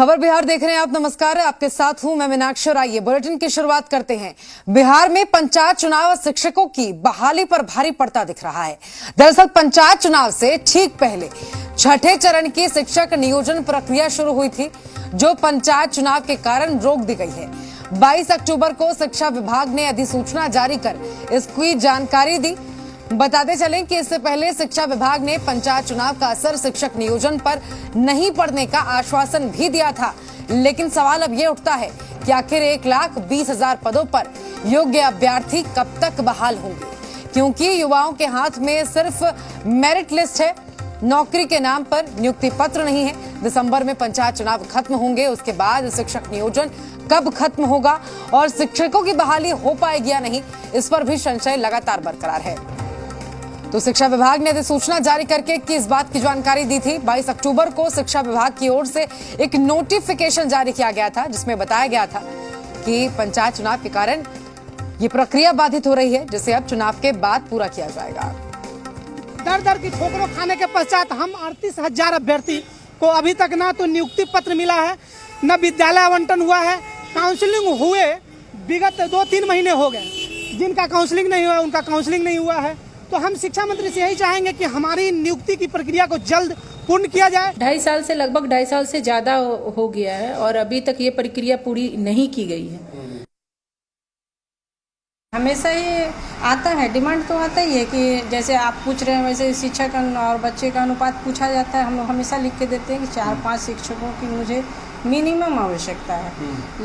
खबर बिहार देख रहे हैं आप। नमस्कार, आपके साथ हूं मैं मीनाक्षी और आइए बुलेटिन की शुरुआत करते हैं। बिहार में पंचायत चुनाव शिक्षकों की बहाली पर भारी पड़ता दिख रहा है। दरअसल पंचायत चुनाव से ठीक पहले छठे चरण की शिक्षक नियोजन प्रक्रिया शुरू हुई थी, जो पंचायत चुनाव के कारण रोक दी गई है। 22 अक्टूबर को शिक्षा विभाग ने अधिसूचना जारी कर इसकी जानकारी दी। बताते चलें कि इससे पहले शिक्षा विभाग ने पंचायत चुनाव का असर शिक्षक नियोजन पर नहीं पड़ने का आश्वासन भी दिया था, लेकिन सवाल अब ये उठता है कि आखिर 1,20,000 पदों पर योग्य अभ्यर्थी कब तक बहाल होंगे, क्योंकि युवाओं के हाथ में सिर्फ मेरिट लिस्ट है, नौकरी के नाम पर नियुक्ति पत्र नहीं है। दिसंबर में पंचायत चुनाव खत्म होंगे, उसके बाद शिक्षक नियोजन कब खत्म होगा और शिक्षकों की बहाली हो पाएगी या नहीं, इस पर भी संशय लगातार बरकरार है। तो शिक्षा विभाग ने अधिसूचना जारी करके इस बात की जानकारी दी थी। 22 अक्टूबर को शिक्षा विभाग की ओर से एक नोटिफिकेशन जारी किया गया था, जिसमें बताया गया था कि पंचायत चुनाव के कारण ये प्रक्रिया बाधित हो रही है, जिसे अब चुनाव के बाद पूरा किया जाएगा। दर दर की ठोकरों खाने के पश्चात हम 38,000 अभ्यर्थी को अभी तक ना तो नियुक्ति पत्र मिला है, न विद्यालय आवंटन हुआ है। काउंसलिंग हुए विगत 2-3 महीने हो गए, जिनका काउंसलिंग नहीं हुआ उनका काउंसलिंग नहीं हुआ है। तो हम शिक्षा मंत्री से यही चाहेंगे कि हमारी नियुक्ति की प्रक्रिया को जल्द पूर्ण किया जाए। 2.5 साल से लगभग 2.5 साल से ज्यादा हो गया है और अभी तक ये प्रक्रिया पूरी नहीं की गई है। हमेशा ये आता है, डिमांड तो आता ही है कि जैसे आप पूछ रहे हैं वैसे शिक्षक और बच्चे का अनुपात पूछा जाता है। हम लोग हमेशा लिख के देते हैं कि 4-5 शिक्षकों की मुझे मिनिमम आवश्यकता है,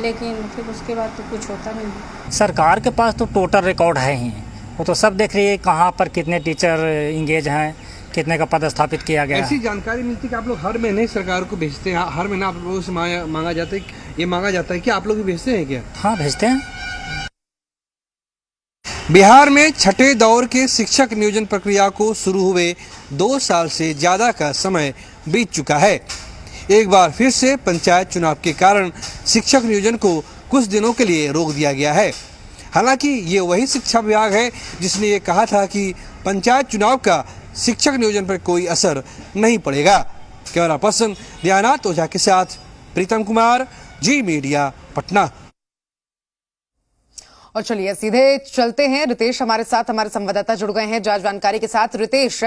लेकिन फिर उसके बाद तो कुछ होता नहीं। सरकार के पास तो टोटल रिकॉर्ड है ही, वो तो सब देख रही है कहाँ पर कितने टीचर इंगेज हैं, कितने का पद स्थापित किया गया। ऐसी जानकारी मिलती है कि आप लोग हर महीने सरकार को भेजते हैं, हर महीना आप लोगों से मांगा जाता है कि आप लोग भी भेजते हैं क्या? हाँ, भेजते हैं। बिहार में छठे दौर के शिक्षक नियोजन प्रक्रिया को शुरू हुए 2 साल से ज्यादा का समय बीत चुका है। एक बार फिर से पंचायत चुनाव के कारण शिक्षक नियोजन को कुछ दिनों के लिए रोक दिया गया है। हालांकि ये वही शिक्षा विभाग है जिसने ये कहा था कि पंचायत चुनाव का शिक्षक नियोजन पर कोई असर नहीं पड़ेगा। कैमरा पर्सन दयानाथ ओझा के साथ प्रीतम कुमार, जी मीडिया, पटना। और चलिए सीधे चलते हैं, रितेश हमारे साथ, हमारे संवाददाता जुड़ गए हैं जानकारी के साथ। रितेश,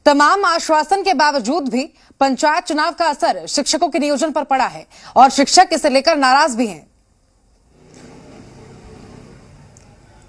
तमाम आश्वासन के बावजूद भी पंचायत चुनाव का असर शिक्षकों के नियोजन पर पड़ा है और शिक्षक इसे लेकर नाराज भी हैं।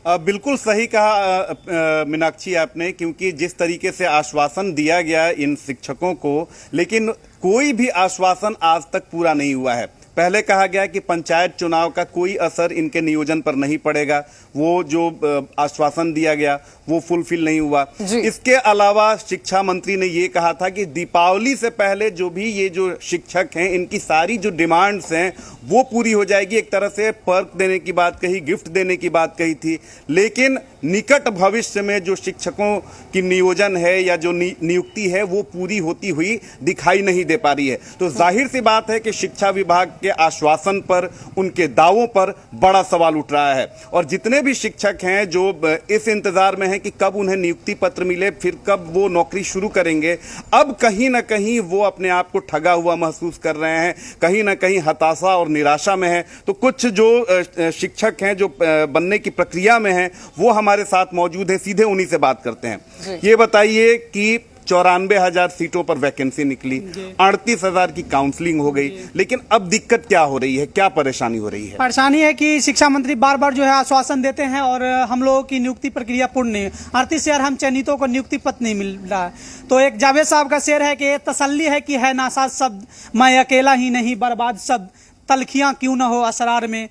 बिल्कुल सही कहा मीनाक्षी आपने, क्योंकि जिस तरीके से आश्वासन दिया गया इन शिक्षकों को, लेकिन कोई भी आश्वासन आज तक पूरा नहीं हुआ है। पहले कहा गया कि पंचायत चुनाव का कोई असर इनके नियोजन पर नहीं पड़ेगा, वो जो आश्वासन दिया गया वो फुलफिल नहीं हुआ। इसके अलावा शिक्षा मंत्री ने ये कहा था कि दीपावली से पहले जो भी ये जो शिक्षक हैं इनकी सारी जो डिमांड्स हैं वो पूरी हो जाएगी। एक तरह से पर्क देने की बात कही, गिफ्ट देने की बात कही थी, लेकिन निकट भविष्य में जो शिक्षकों की नियोजन है या जो नियुक्ति है वो पूरी होती हुई दिखाई नहीं दे पा रही है। तो जाहिर सी बात है कि शिक्षा विभाग के आश्वासन पर, उनके दावों पर बड़ा सवाल उठ रहा है। और जितने भी शिक्षक हैं जो इस इंतजार में हैं कि कब उन्हें नियुक्ति पत्र मिले, फिर कब वो नौकरी शुरू करेंगे, अब कहीं ना कहीं वो अपने आप को ठगा हुआ महसूस कर रहे हैं, कहीं ना कहीं हताशा और निराशा में है। तो कुछ जो शिक्षक हैं जो बनने की प्रक्रिया में हैं वो हमारे साथ मौजूद है, सीधे उन्हीं से बात करते हैं। ये बताइए कि 94,000 सीटों पर वैकेंसी निकली, 38,000 की काउंसलिंग हो गई, लेकिन अब दिक्कत क्या हो रही है, क्या परेशानी हो रही है? परेशानी है कि शिक्षा मंत्री बार बार जो है आश्वासन देते हैं और हम लोगों की नियुक्ति प्रक्रिया पूर्ण नहीं। 38,000 हम चयनितों को नियुक्ति पत्र नहीं मिल रहा है। तो एक जावेद साहब का शेर है कि तसल्ली है कि है नासाज शब्द, मैं अकेला ही नहीं बर्बाद शब्द, तलखियां क्यों ना हो असरार में,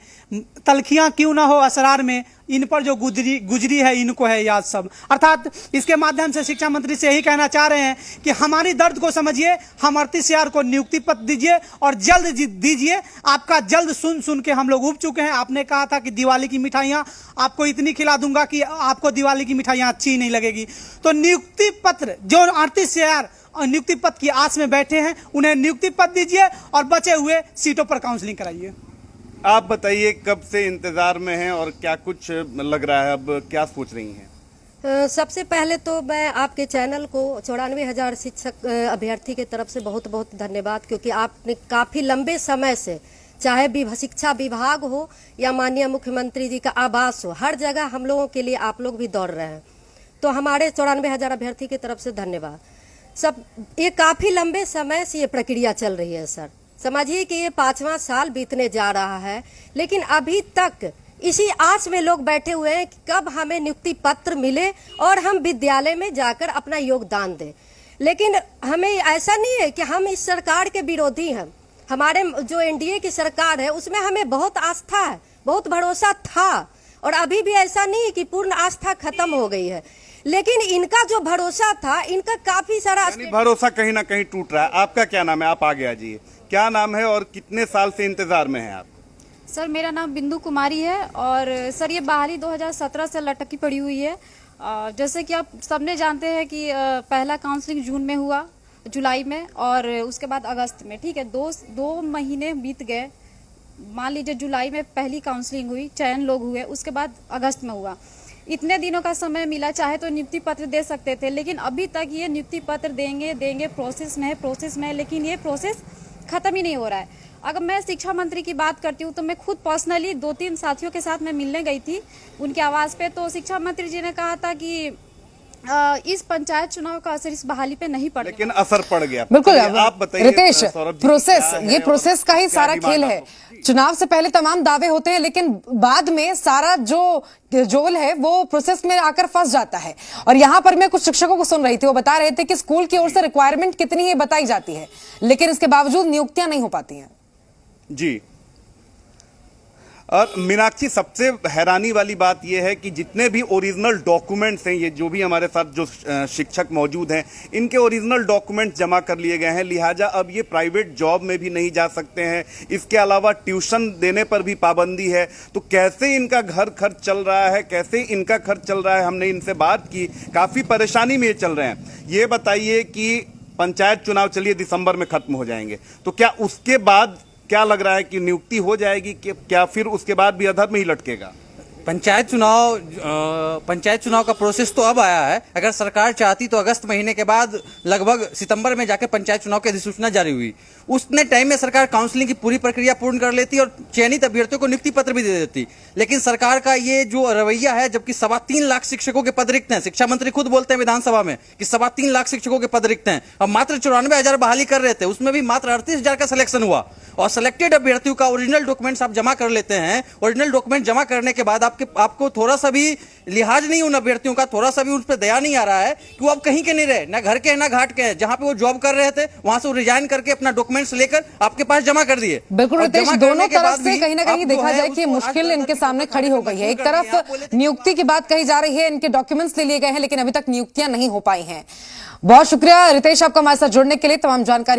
तलखियां क्यों ना हो असरार में, इन पर जो गुजरी है इनको है याद सब। अर्थात इसके माध्यम से शिक्षा मंत्री से यही कहना चाह रहे हैं कि हमारी दर्द को समझिए, हम 38,000 को नियुक्ति पत्र दीजिए और जल्द दीजिए। आपका जल्द सुन के हम लोग उब चुके हैं। आपने कहा था कि दिवाली की मिठाइयां आपको इतनी खिला दूंगा कि आपको दिवाली की मिठाइयां अच्छी नहीं लगेगी। तो नियुक्ति पत्र जो 38,000 नियुक्ति पत्र की आस में बैठे हैं उन्हें नियुक्ति पत्र दीजिए और बचे हुए सीटों पर काउंसलिंग कराइए। आप बताइए कब से इंतजार में हैं और क्या कुछ लग रहा है, अब क्या सोच रही हैं? सबसे पहले तो मैं आपके चैनल को 94,000 शिक्षक अभ्यर्थी के तरफ से बहुत बहुत धन्यवाद, क्योंकि आपने काफ़ी लंबे समय से, चाहे शिक्षा विभाग हो या माननीय मुख्यमंत्री जी का आवास हो, हर जगह हम लोगों के लिए आप लोग भी दौड़ रहे हैं। तो हमारे 94,000 अभ्यर्थी की तरफ से धन्यवाद। सब ये काफ़ी लंबे समय से ये प्रक्रिया चल रही है सर। समझिए कि ये 5वां साल बीतने जा रहा है, लेकिन अभी तक इसी आस में लोग बैठे हुए हैं कि कब हमें नियुक्ति पत्र मिले और हम विद्यालय में जाकर अपना योगदान दें। लेकिन हमें ऐसा नहीं है कि हम इस सरकार के विरोधी हैं। हमारे जो एनडीए की सरकार है उसमें हमें बहुत आस्था है, बहुत भरोसा था, और अभी भी ऐसा नहीं है कि पूर्ण आस्था खत्म हो गई है। लेकिन इनका जो भरोसा था, इनका काफी सारा भरोसा कहीं ना कहीं टूट रहा है। आपका क्या नाम है? आप आगे आ जाइए। क्या नाम है और कितने साल से इंतजार में हैं आप? सर मेरा नाम बिंदु कुमारी है और सर ये बहाली 2017 से लटकी पड़ी हुई है। जैसे कि आप सबने जानते हैं कि पहला काउंसलिंग जून में हुआ, जुलाई में, और उसके बाद अगस्त में। ठीक है, दो महीने बीत गए। मान लीजिए जुलाई में पहली काउंसलिंग हुई, चयन लोग हुए, उसके बाद अगस्त में हुआ। इतने दिनों का समय मिला, चाहे तो नियुक्ति पत्र दे सकते थे, लेकिन अभी तक ये नियुक्ति पत्र देंगे प्रोसेस में है, लेकिन ये प्रोसेस खत्म ही नहीं हो रहा है। अगर मैं शिक्षा मंत्री की बात करती हूँ तो मैं खुद पर्सनली 2-3 साथियों के साथ मैं मिलने गई थी उनके आवास पे, तो शिक्षा मंत्री जी ने कहा था कि इस पंचायत चुनाव का असर इस बहाली पे नहीं पड़ेगा, लेकिन असर पड़ गया। बिल्कुल। आप बताइए रितेश, प्रोसेस का ही सारा खेल है। चुनाव से पहले तमाम दावे होते हैं, लेकिन बाद में सारा जो जोल है वो प्रोसेस में आकर फंस जाता है। और यहाँ पर मैं कुछ शिक्षकों को सुन रही थी, वो बता रहे थे कि स्कूल की ओर से रिक्वायरमेंट कितनी ही बताई जाती है, लेकिन इसके बावजूद नियुक्तियां नहीं हो पाती हैं। जी। और मीनाक्षी, सबसे हैरानी वाली बात यह है कि जितने भी ओरिजिनल डॉक्यूमेंट्स हैं, ये जो भी हमारे साथ जो शिक्षक मौजूद हैं, इनके ओरिजिनल डॉक्यूमेंट्स जमा कर लिए गए हैं, लिहाजा अब ये प्राइवेट जॉब में भी नहीं जा सकते हैं। इसके अलावा ट्यूशन देने पर भी पाबंदी है। तो कैसे इनका घर खर्च चल रहा है, कैसे इनका खर्च चल रहा है? हमने इनसे बात की, काफ़ी परेशानी में ये चल रहे हैं। ये बताइए कि पंचायत चुनाव चलिए दिसंबर में खत्म हो जाएंगे, तो क्या उसके बाद क्या लग रहा है कि नियुक्ति हो जाएगी कि क्या फिर उसके बाद भी अधर में ही लटकेगा? पंचायत चुनाव का प्रोसेस तो अब आया है। अगर सरकार चाहती तो अगस्त महीने के बाद लगभग सितंबर में जाके पंचायत चुनाव की अधिसूचना जारी हुई, उसने टाइम में सरकार काउंसलिंग की पूरी प्रक्रिया पूर्ण कर लेती और चयनित अभ्यर्थियों को नियुक्ति पत्र भी दे देती। लेकिन सरकार का ये जो रवैया है, जबकि 3.25 लाख शिक्षकों के पद रिक्त हैं, शिक्षा मंत्री खुद बोलते हैं विधानसभा में कि 3.25 लाख शिक्षकों के पद रिक्त हैं, और मात्र 94,000 बहाली कर रहे थे, उसमें भी मात्र 38,000 का सिलेक्शन हुआ। और सिलेक्टेड अभ्यर्थियों का ओरिजिनल डॉक्यूमेंट्स आप जमा कर लेते हैं। ओरिजिनल डॉक्यूमेंट जमा करने के बाद आपको थोड़ा सा भी लिहाज नहीं उन अभ्यर्थियों का, थोड़ा सा भी उन पर दया नहीं आ रहा है कि वो अब कहीं के नहीं रहे, ना घर के ना घाट के हैं। जहां पे वो जॉब कर रहे थे वहां से वो रिजाइन करके अपना डॉक्यूमेंट्स लेकर आपके पास जमा कर दिए। बिल्कुल रितेश, दोनों तरफ से कहीं ना कहीं देखा जाए कि मुश्किल इनके सामने खड़ी हो गई है। एक तरफ नियुक्ति की बात कही जा रही है, इनके डॉक्यूमेंट्स ले लिए गए हैं, लेकिन अभी तक नियुक्तियां नहीं हो पाई हैं। बहुत शुक्रिया रितेश आपका हमारे साथ जुड़ने के लिए, तमाम जानकारी